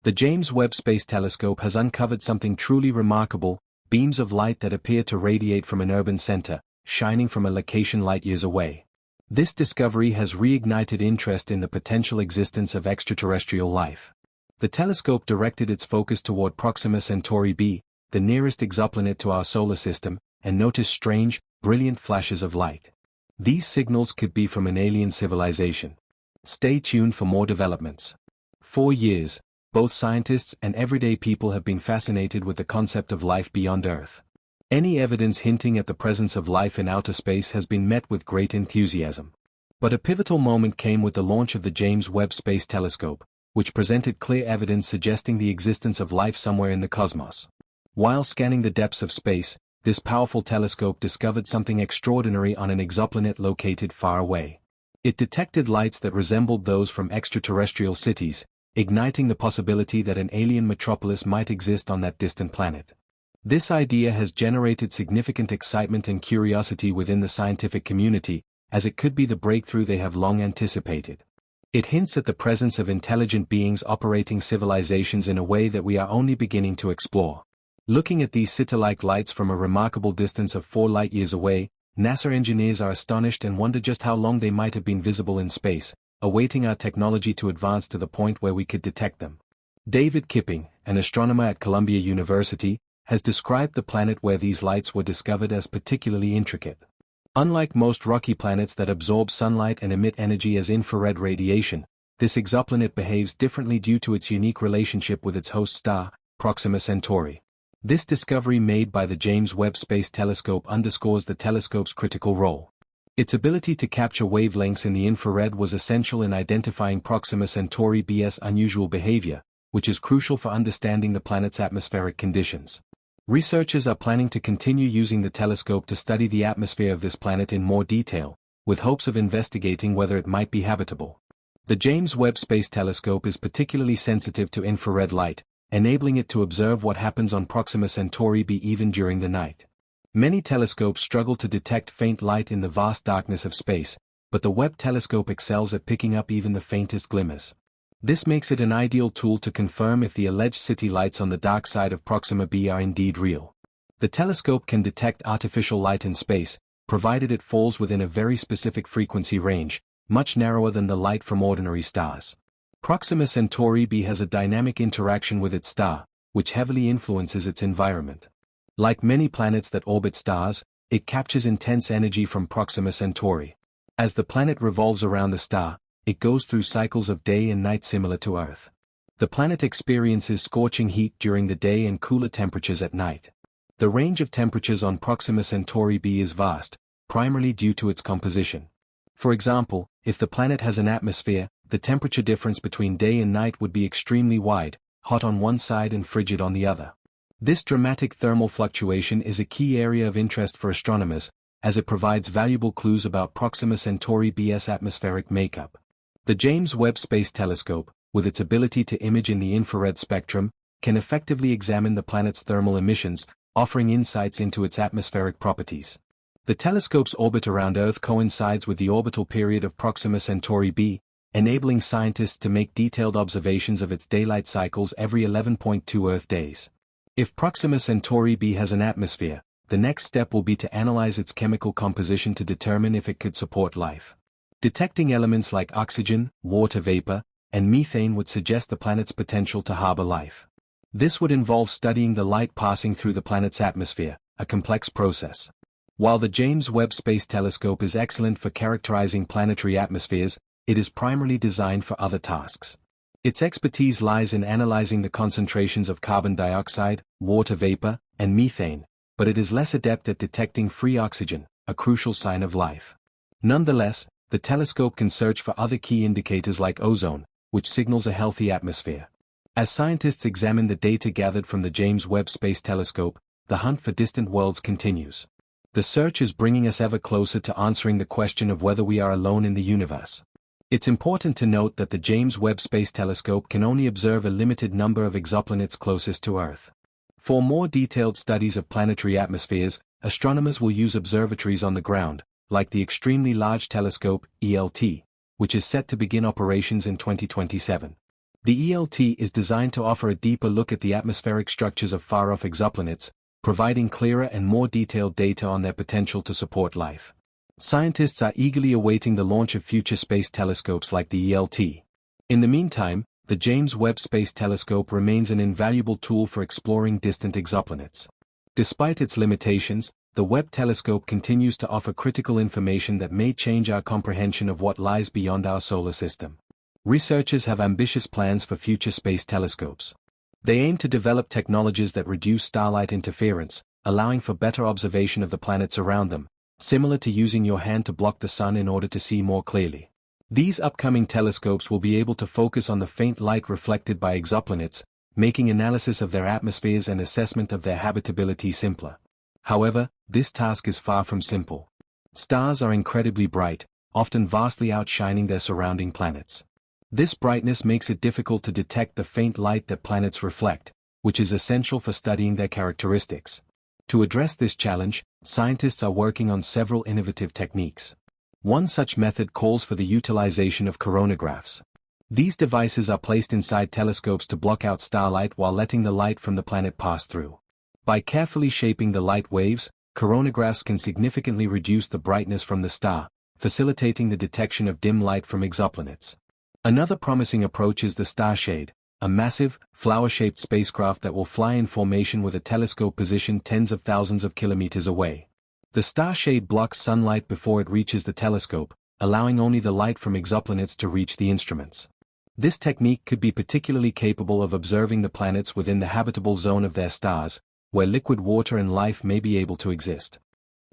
The James Webb Space Telescope has uncovered something truly remarkable: beams of light that appear to radiate from an urban center, shining from a location light-years away. This discovery has reignited interest in the potential existence of extraterrestrial life. The telescope directed its focus toward Proxima Centauri b, the nearest exoplanet to our solar system, and noticed strange, brilliant flashes of light. These signals could be from an alien civilization. Stay tuned for more developments. For years, both scientists and everyday people have been fascinated with the concept of life beyond Earth. Any evidence hinting at the presence of life in outer space has been met with great enthusiasm. But a pivotal moment came with the launch of the James Webb Space Telescope, which presented clear evidence suggesting the existence of life somewhere in the cosmos. While scanning the depths of space, this powerful telescope discovered something extraordinary on an exoplanet located far away. It detected lights that resembled those from extraterrestrial cities, igniting the possibility that an alien metropolis might exist on that distant planet. This idea has generated significant excitement and curiosity within the scientific community, as it could be the breakthrough they have long anticipated. It hints at the presence of intelligent beings operating civilizations in a way that we are only beginning to explore. Looking at these SETI-like lights from a remarkable distance of 4 light-years away, NASA engineers are astonished and wonder just how long they might have been visible in space, awaiting our technology to advance to the point where we could detect them. David Kipping, an astronomer at Columbia University, has described the planet where these lights were discovered as particularly intricate. Unlike most rocky planets that absorb sunlight and emit energy as infrared radiation, this exoplanet behaves differently due to its unique relationship with its host star, Proxima Centauri. This discovery made by the James Webb Space Telescope underscores the telescope's critical role. Its ability to capture wavelengths in the infrared was essential in identifying Proxima Centauri b's unusual behavior, which is crucial for understanding the planet's atmospheric conditions. Researchers are planning to continue using the telescope to study the atmosphere of this planet in more detail, with hopes of investigating whether it might be habitable. The James Webb Space Telescope is particularly sensitive to infrared light, enabling it to observe what happens on Proxima Centauri b even during the night. Many telescopes struggle to detect faint light in the vast darkness of space, but the Webb telescope excels at picking up even the faintest glimmers. This makes it an ideal tool to confirm if the alleged city lights on the dark side of Proxima b are indeed real. The telescope can detect artificial light in space, provided it falls within a very specific frequency range, much narrower than the light from ordinary stars. Proxima Centauri b has a dynamic interaction with its star, which heavily influences its environment. Like many planets that orbit stars, it captures intense energy from Proxima Centauri. As the planet revolves around the star, it goes through cycles of day and night similar to Earth. The planet experiences scorching heat during the day and cooler temperatures at night. The range of temperatures on Proxima Centauri b is vast, primarily due to its composition. For example, if the planet has an atmosphere, the temperature difference between day and night would be extremely wide, hot on one side and frigid on the other. This dramatic thermal fluctuation is a key area of interest for astronomers, as it provides valuable clues about Proxima Centauri b's atmospheric makeup. The James Webb Space Telescope, with its ability to image in the infrared spectrum, can effectively examine the planet's thermal emissions, offering insights into its atmospheric properties. The telescope's orbit around Earth coincides with the orbital period of Proxima Centauri b, enabling scientists to make detailed observations of its daylight cycles every 11.2 Earth days. If Proxima Centauri b has an atmosphere, the next step will be to analyze its chemical composition to determine if it could support life. Detecting elements like oxygen, water vapor, and methane would suggest the planet's potential to harbor life. This would involve studying the light passing through the planet's atmosphere, a complex process. While the James Webb Space Telescope is excellent for characterizing planetary atmospheres, it is primarily designed for other tasks. Its expertise lies in analyzing the concentrations of carbon dioxide, water vapor, and methane, but it is less adept at detecting free oxygen, a crucial sign of life. Nonetheless, the telescope can search for other key indicators like ozone, which signals a healthy atmosphere. As scientists examine the data gathered from the James Webb Space Telescope, the hunt for distant worlds continues. The search is bringing us ever closer to answering the question of whether we are alone in the universe. It's important to note that the James Webb Space Telescope can only observe a limited number of exoplanets closest to Earth. For more detailed studies of planetary atmospheres, astronomers will use observatories on the ground, like the Extremely Large Telescope, ELT, which is set to begin operations in 2027. The ELT is designed to offer a deeper look at the atmospheric structures of far-off exoplanets, providing clearer and more detailed data on their potential to support life. Scientists are eagerly awaiting the launch of future space telescopes like the ELT. In the meantime, the James Webb Space Telescope remains an invaluable tool for exploring distant exoplanets. Despite its limitations, the Webb telescope continues to offer critical information that may change our comprehension of what lies beyond our solar system. Researchers have ambitious plans for future space telescopes. They aim to develop technologies that reduce starlight interference, allowing for better observation of the planets around them, similar to using your hand to block the sun in order to see more clearly. These upcoming telescopes will be able to focus on the faint light reflected by exoplanets, making analysis of their atmospheres and assessment of their habitability simpler. However, this task is far from simple. Stars are incredibly bright, often vastly outshining their surrounding planets. This brightness makes it difficult to detect the faint light that planets reflect, which is essential for studying their characteristics. To address this challenge, scientists are working on several innovative techniques. One such method calls for the utilization of coronagraphs. These devices are placed inside telescopes to block out starlight while letting the light from the planet pass through. By carefully shaping the light waves, coronagraphs can significantly reduce the brightness from the star, facilitating the detection of dim light from exoplanets. Another promising approach is the Starshade, a massive, flower-shaped spacecraft that will fly in formation with a telescope positioned tens of thousands of kilometers away. The Starshade blocks sunlight before it reaches the telescope, allowing only the light from exoplanets to reach the instruments. This technique could be particularly capable of observing the planets within the habitable zone of their stars, where liquid water and life may be able to exist.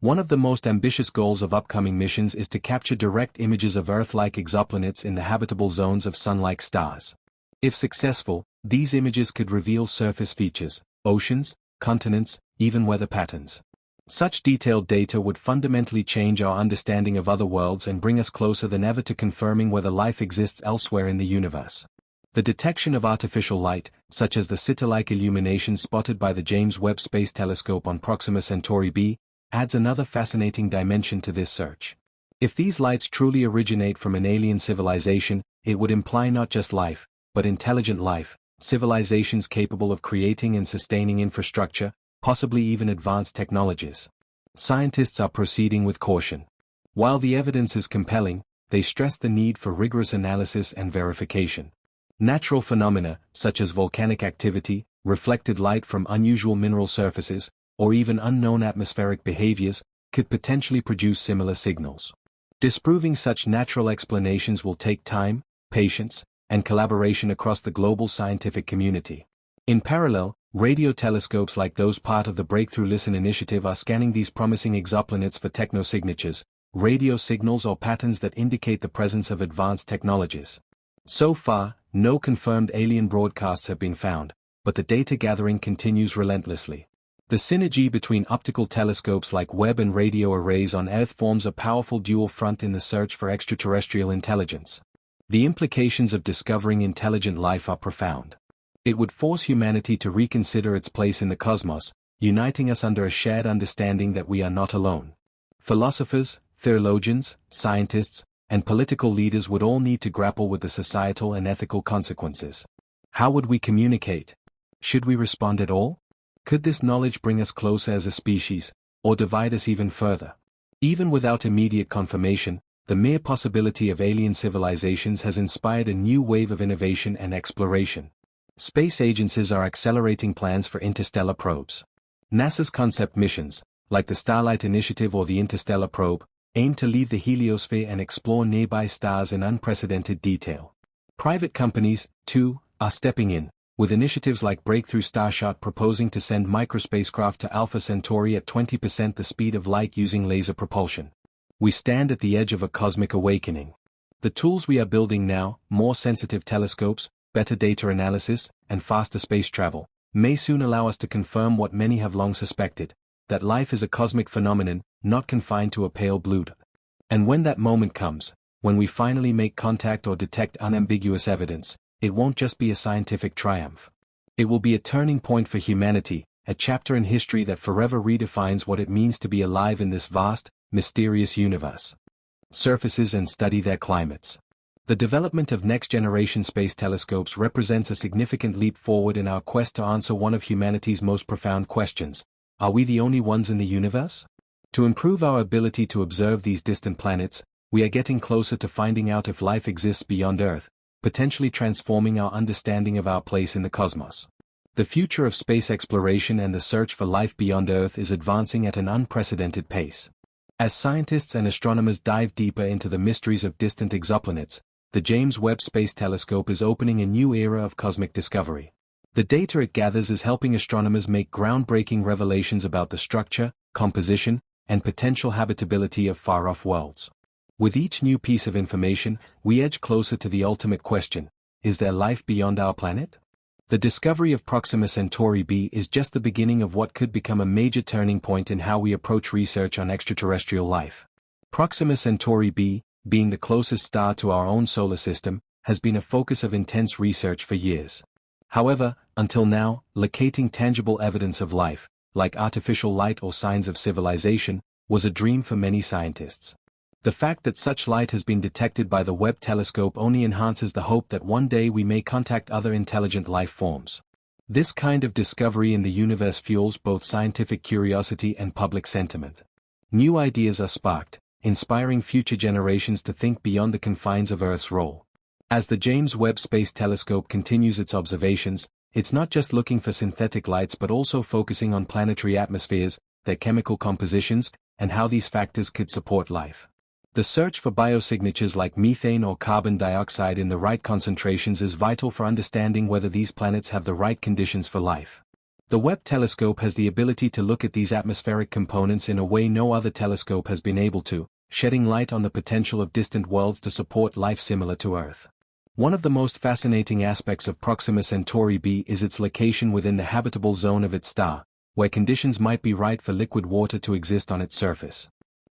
One of the most ambitious goals of upcoming missions is to capture direct images of Earth-like exoplanets in the habitable zones of Sun-like stars. If successful, these images could reveal surface features, oceans, continents, even weather patterns. Such detailed data would fundamentally change our understanding of other worlds and bring us closer than ever to confirming whether life exists elsewhere in the universe. The detection of artificial light, such as the SETI-like illumination spotted by the James Webb Space Telescope on Proxima Centauri b, adds another fascinating dimension to this search. If these lights truly originate from an alien civilization, it would imply not just life, but intelligent life, civilizations capable of creating and sustaining infrastructure, possibly even advanced technologies. Scientists are proceeding with caution. While the evidence is compelling, they stress the need for rigorous analysis and verification. Natural phenomena, such as volcanic activity, reflected light from unusual mineral surfaces, or even unknown atmospheric behaviors, could potentially produce similar signals. Disproving such natural explanations will take time, patience, and collaboration across the global scientific community. In parallel, radio telescopes like those part of the Breakthrough Listen initiative are scanning these promising exoplanets for technosignatures, radio signals or patterns that indicate the presence of advanced technologies. So far, no confirmed alien broadcasts have been found, but the data gathering continues relentlessly. The synergy between optical telescopes like Webb and radio arrays on Earth forms a powerful dual front in the search for extraterrestrial intelligence. The implications of discovering intelligent life are profound. It would force humanity to reconsider its place in the cosmos, uniting us under a shared understanding that we are not alone. Philosophers, theologians, scientists, and political leaders would all need to grapple with the societal and ethical consequences. How would we communicate? Should we respond at all? Could this knowledge bring us closer as a species, or divide us even further? Even without immediate confirmation, the mere possibility of alien civilizations has inspired a new wave of innovation and exploration. Space agencies are accelerating plans for interstellar probes. NASA's concept missions, like the Starlight Initiative or the Interstellar Probe, aim to leave the heliosphere and explore nearby stars in unprecedented detail. Private companies, too, are stepping in, with initiatives like Breakthrough Starshot proposing to send microspacecraft to Alpha Centauri at 20% the speed of light using laser propulsion. We stand at the edge of a cosmic awakening. The tools we are building now, more sensitive telescopes, better data analysis, and faster space travel, may soon allow us to confirm what many have long suspected, that life is a cosmic phenomenon, not confined to a pale blue dot. And when that moment comes, when we finally make contact or detect unambiguous evidence, it won't just be a scientific triumph. It will be a turning point for humanity, a chapter in history that forever redefines what it means to be alive in this vast, mysterious universe. Surfaces and study their climates. The development of next-generation space telescopes represents a significant leap forward in our quest to answer one of humanity's most profound questions. Are we the only ones in the universe? To improve our ability to observe these distant planets, we are getting closer to finding out if life exists beyond Earth, potentially transforming our understanding of our place in the cosmos. The future of space exploration and the search for life beyond Earth is advancing at an unprecedented pace. As scientists and astronomers dive deeper into the mysteries of distant exoplanets, the James Webb Space Telescope is opening a new era of cosmic discovery. The data it gathers is helping astronomers make groundbreaking revelations about the structure, composition, and potential habitability of far-off worlds. With each new piece of information, we edge closer to the ultimate question: is there life beyond our planet? The discovery of Proxima Centauri b is just the beginning of what could become a major turning point in how we approach research on extraterrestrial life. Proxima Centauri b, being the closest star to our own solar system, has been a focus of intense research for years. However, until now, locating tangible evidence of life, like artificial light or signs of civilization, was a dream for many scientists. The fact that such light has been detected by the Webb telescope only enhances the hope that one day we may contact other intelligent life forms. This kind of discovery in the universe fuels both scientific curiosity and public sentiment. New ideas are sparked, inspiring future generations to think beyond the confines of Earth's role. As the James Webb Space Telescope continues its observations, it's not just looking for synthetic lights but also focusing on planetary atmospheres, their chemical compositions, and how these factors could support life. The search for biosignatures like methane or carbon dioxide in the right concentrations is vital for understanding whether these planets have the right conditions for life. The Webb telescope has the ability to look at these atmospheric components in a way no other telescope has been able to, shedding light on the potential of distant worlds to support life similar to Earth. One of the most fascinating aspects of Proxima Centauri b is its location within the habitable zone of its star, where conditions might be right for liquid water to exist on its surface.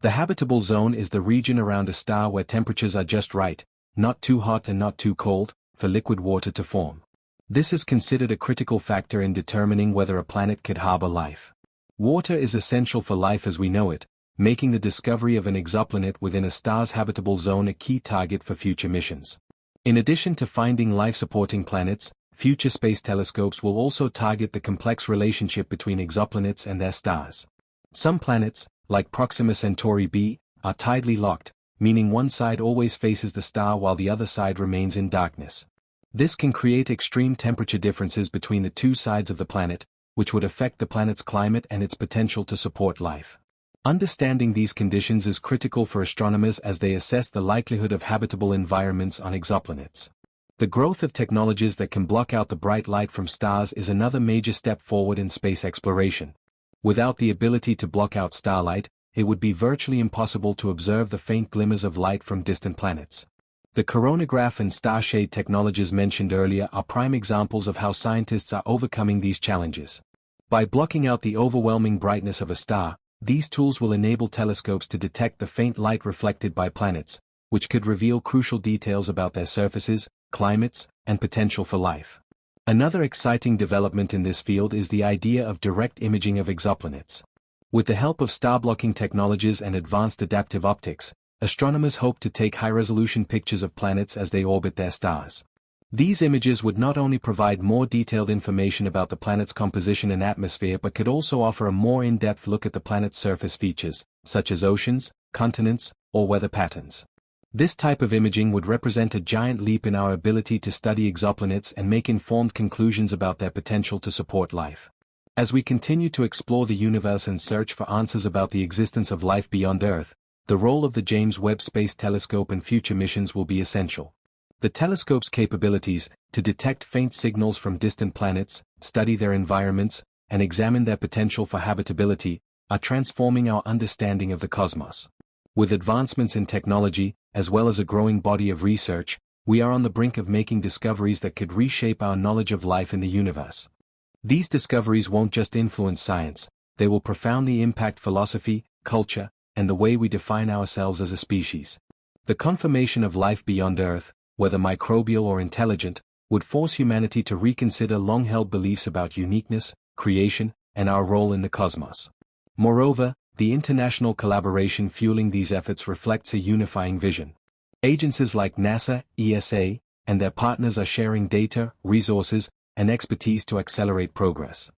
The habitable zone is the region around a star where temperatures are just right, not too hot and not too cold, for liquid water to form. This is considered a critical factor in determining whether a planet could harbor life. Water is essential for life as we know it, making the discovery of an exoplanet within a star's habitable zone a key target for future missions. In addition to finding life-supporting planets, future space telescopes will also target the complex relationship between exoplanets and their stars. Some planets, like Proxima Centauri b, are tidally locked, meaning one side always faces the star while the other side remains in darkness. This can create extreme temperature differences between the two sides of the planet, which would affect the planet's climate and its potential to support life. Understanding these conditions is critical for astronomers as they assess the likelihood of habitable environments on exoplanets. The growth of technologies that can block out the bright light from stars is another major step forward in space exploration. Without the ability to block out starlight, it would be virtually impossible to observe the faint glimmers of light from distant planets. The coronagraph and starshade technologies mentioned earlier are prime examples of how scientists are overcoming these challenges. By blocking out the overwhelming brightness of a star, these tools will enable telescopes to detect the faint light reflected by planets, which could reveal crucial details about their surfaces, climates, and potential for life. Another exciting development in this field is the idea of direct imaging of exoplanets. With the help of star-blocking technologies and advanced adaptive optics, astronomers hope to take high-resolution pictures of planets as they orbit their stars. These images would not only provide more detailed information about the planet's composition and atmosphere but could also offer a more in-depth look at the planet's surface features, such as oceans, continents, or weather patterns. This type of imaging would represent a giant leap in our ability to study exoplanets and make informed conclusions about their potential to support life. As we continue to explore the universe and search for answers about the existence of life beyond Earth, the role of the James Webb Space Telescope and future missions will be essential. The telescope's capabilities, to detect faint signals from distant planets, study their environments, and examine their potential for habitability, are transforming our understanding of the cosmos. With advancements in technology, as well as a growing body of research, we are on the brink of making discoveries that could reshape our knowledge of life in the universe. These discoveries won't just influence science, they will profoundly impact philosophy, culture, and the way we define ourselves as a species. The confirmation of life beyond Earth, whether microbial or intelligent, would force humanity to reconsider long-held beliefs about uniqueness, creation, and our role in the cosmos. Moreover, the international collaboration fueling these efforts reflects a unifying vision. Agencies like NASA, ESA, and their partners are sharing data, resources, and expertise to accelerate progress.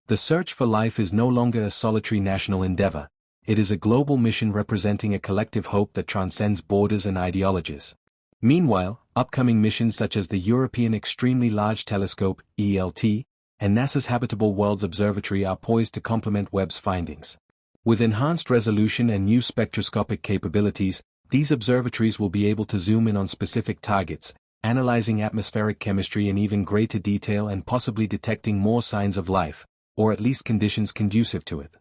The search for life is no longer a solitary national endeavor. It is a global mission representing a collective hope that transcends borders and ideologies. Meanwhile, upcoming missions such as the European Extremely Large Telescope, ELT, and NASA's Habitable Worlds Observatory are poised to complement Webb's findings. With enhanced resolution and new spectroscopic capabilities, these observatories will be able to zoom in on specific targets, analyzing atmospheric chemistry in even greater detail and possibly detecting more signs of life, or at least conditions conducive to it.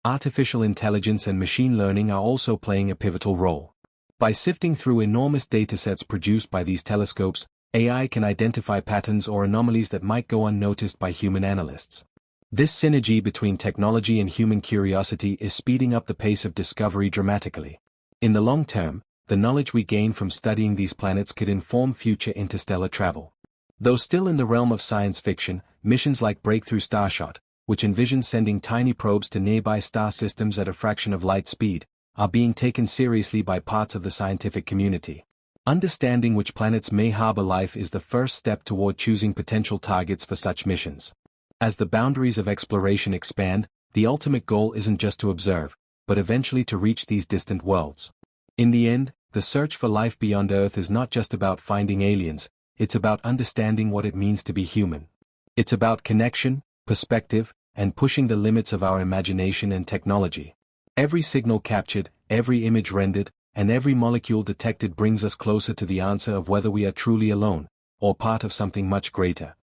Artificial intelligence and machine learning are also playing a pivotal role. By sifting through enormous datasets produced by these telescopes, AI can identify patterns or anomalies that might go unnoticed by human analysts. This synergy between technology and human curiosity is speeding up the pace of discovery dramatically. In the long term, the knowledge we gain from studying these planets could inform future interstellar travel. Though still in the realm of science fiction, missions like Breakthrough Starshot, which envisions sending tiny probes to nearby star systems at a fraction of light speed, are being taken seriously by parts of the scientific community. Understanding which planets may harbor life is the first step toward choosing potential targets for such missions. As the boundaries of exploration expand, the ultimate goal isn't just to observe, but eventually to reach these distant worlds. In the end, the search for life beyond Earth is not just about finding aliens, it's about understanding what it means to be human. It's about connection, perspective, and pushing the limits of our imagination and technology. Every signal captured, every image rendered, and every molecule detected brings us closer to the answer of whether we are truly alone, or part of something much greater.